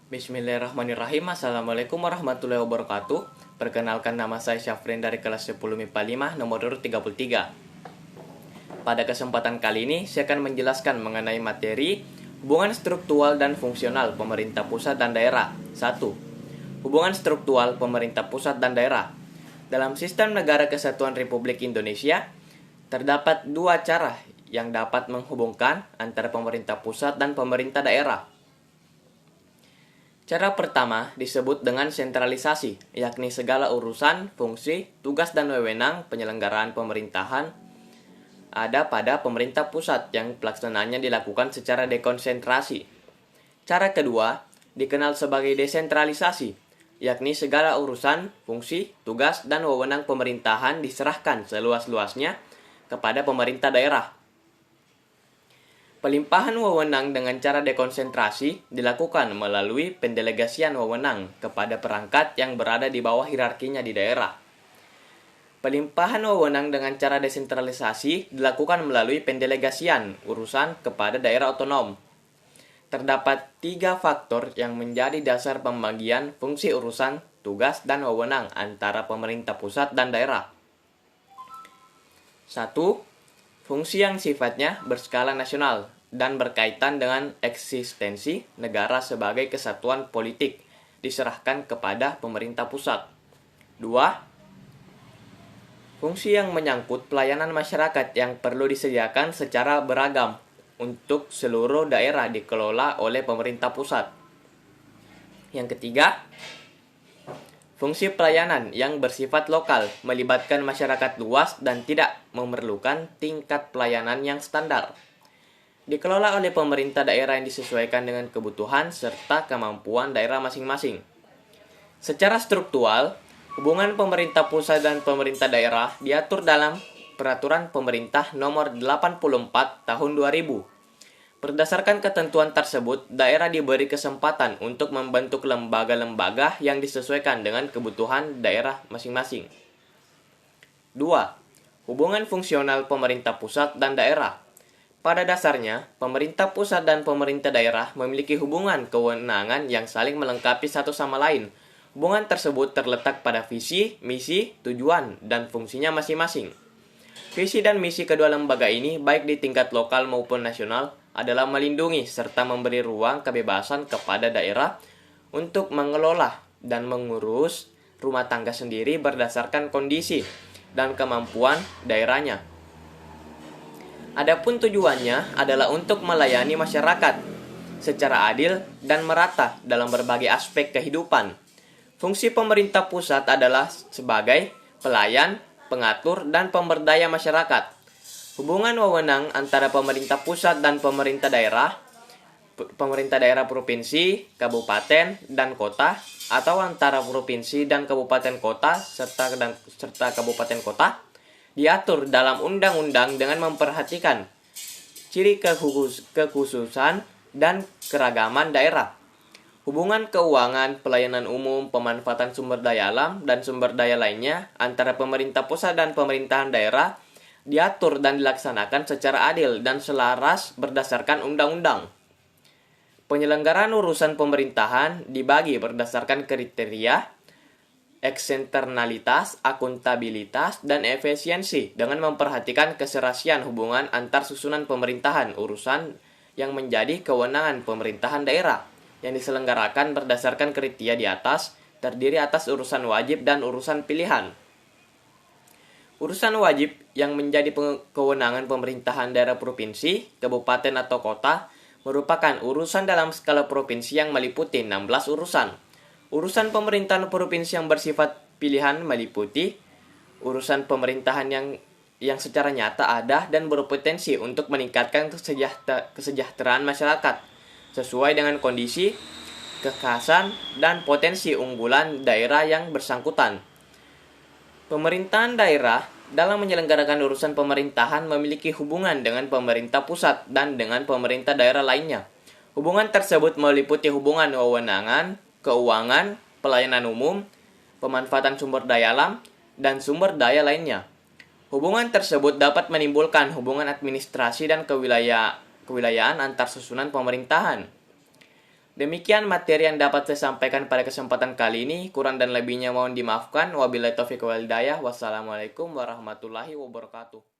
Bismillahirrahmanirrahim. Assalamualaikum warahmatullahi wabarakatuh. Perkenalkan, nama saya Syafrin dari kelas 10 MIPA 5 nomor urut 33. Pada kesempatan kali ini saya akan menjelaskan mengenai materi hubungan struktural dan fungsional pemerintah pusat dan daerah. 1. Hubungan struktural pemerintah pusat dan daerah. Dalam sistem negara kesatuan Republik Indonesia, terdapat dua cara yang dapat menghubungkan antara pemerintah pusat dan pemerintah daerah. Cara pertama disebut dengan sentralisasi, yakni segala urusan, fungsi, tugas dan wewenang penyelenggaraan pemerintahan ada pada pemerintah pusat yang pelaksanaannya dilakukan secara dekonsentrasi. Cara kedua dikenal sebagai desentralisasi, yakni segala urusan, fungsi, tugas dan wewenang pemerintahan diserahkan seluas-luasnya kepada pemerintah daerah. Pelimpahan wewenang dengan cara dekonsentrasi dilakukan melalui pendelegasian wewenang kepada perangkat yang berada di bawah hierarkinya di daerah. Pelimpahan wewenang dengan cara desentralisasi dilakukan melalui pendelegasian urusan kepada daerah otonom. Terdapat 3 faktor yang menjadi dasar pembagian fungsi urusan, tugas, dan wewenang antara pemerintah pusat dan daerah. 1. Fungsi yang sifatnya berskala nasional dan berkaitan dengan eksistensi negara sebagai kesatuan politik diserahkan kepada pemerintah pusat. 2. Fungsi yang menyangkut pelayanan masyarakat yang perlu disediakan secara beragam untuk seluruh daerah dikelola oleh pemerintah pusat. Yang ketiga, fungsi pelayanan yang bersifat lokal melibatkan masyarakat luas dan tidak memerlukan tingkat pelayanan yang standar. Dikelola oleh pemerintah daerah yang disesuaikan dengan kebutuhan serta kemampuan daerah masing-masing. Secara struktural, hubungan pemerintah pusat dan pemerintah daerah diatur dalam Peraturan Pemerintah Nomor 84 Tahun 2000. Berdasarkan ketentuan tersebut, daerah diberi kesempatan untuk membentuk lembaga-lembaga yang disesuaikan dengan kebutuhan daerah masing-masing. 2. Hubungan fungsional pemerintah pusat dan daerah. Pada dasarnya, pemerintah pusat dan pemerintah daerah memiliki hubungan kewenangan yang saling melengkapi satu sama lain. Hubungan tersebut terletak pada visi, misi, tujuan, dan fungsinya masing-masing. Visi dan misi kedua lembaga ini, baik di tingkat lokal maupun nasional, adalah melindungi serta memberi ruang kebebasan kepada daerah untuk mengelola dan mengurus rumah tangga sendiri berdasarkan kondisi dan kemampuan daerahnya. Adapun tujuannya adalah untuk melayani masyarakat secara adil dan merata dalam berbagai aspek kehidupan. Fungsi pemerintah pusat adalah sebagai pelayan, pengatur, dan pemberdaya masyarakat. Hubungan wewenang antara pemerintah pusat dan pemerintah daerah provinsi, kabupaten, dan kota, atau antara provinsi dan kabupaten kota serta kabupaten kota, diatur dalam undang-undang dengan memperhatikan ciri kekhususan dan keragaman daerah. Hubungan keuangan, pelayanan umum, pemanfaatan sumber daya alam, dan sumber daya lainnya antara pemerintah pusat dan pemerintahan daerah diatur dan dilaksanakan secara adil dan selaras berdasarkan undang-undang. Penyelenggaraan urusan pemerintahan dibagi berdasarkan kriteria eksternalitas, akuntabilitas, dan efisiensi dengan memperhatikan keserasian hubungan antar susunan pemerintahan urusan yang menjadi kewenangan pemerintahan daerah yang diselenggarakan berdasarkan kriteria di atas terdiri atas urusan wajib dan urusan pilihan. Urusan wajib yang menjadi kewenangan pemerintahan daerah provinsi, kabupaten atau kota merupakan urusan dalam skala provinsi yang meliputi 16 urusan. Urusan pemerintahan provinsi yang bersifat pilihan meliputi urusan pemerintahan yang secara nyata ada dan berpotensi untuk meningkatkan kesejahteraan masyarakat sesuai dengan kondisi, kekhasan, dan potensi unggulan daerah yang bersangkutan. Pemerintahan daerah dalam menyelenggarakan urusan pemerintahan memiliki hubungan dengan pemerintah pusat dan dengan pemerintah daerah lainnya. Hubungan tersebut meliputi hubungan wewenangan, keuangan, pelayanan umum, pemanfaatan sumber daya alam, dan sumber daya lainnya. Hubungan tersebut dapat menimbulkan hubungan administrasi dan kewilayaan antar susunan pemerintahan. Demikian materi yang dapat saya sampaikan pada kesempatan kali ini. Kurang dan lebihnya mohon dimaafkan. Wabillahi taufiq wal hidayah. Wassalamualaikum warahmatullahi wabarakatuh.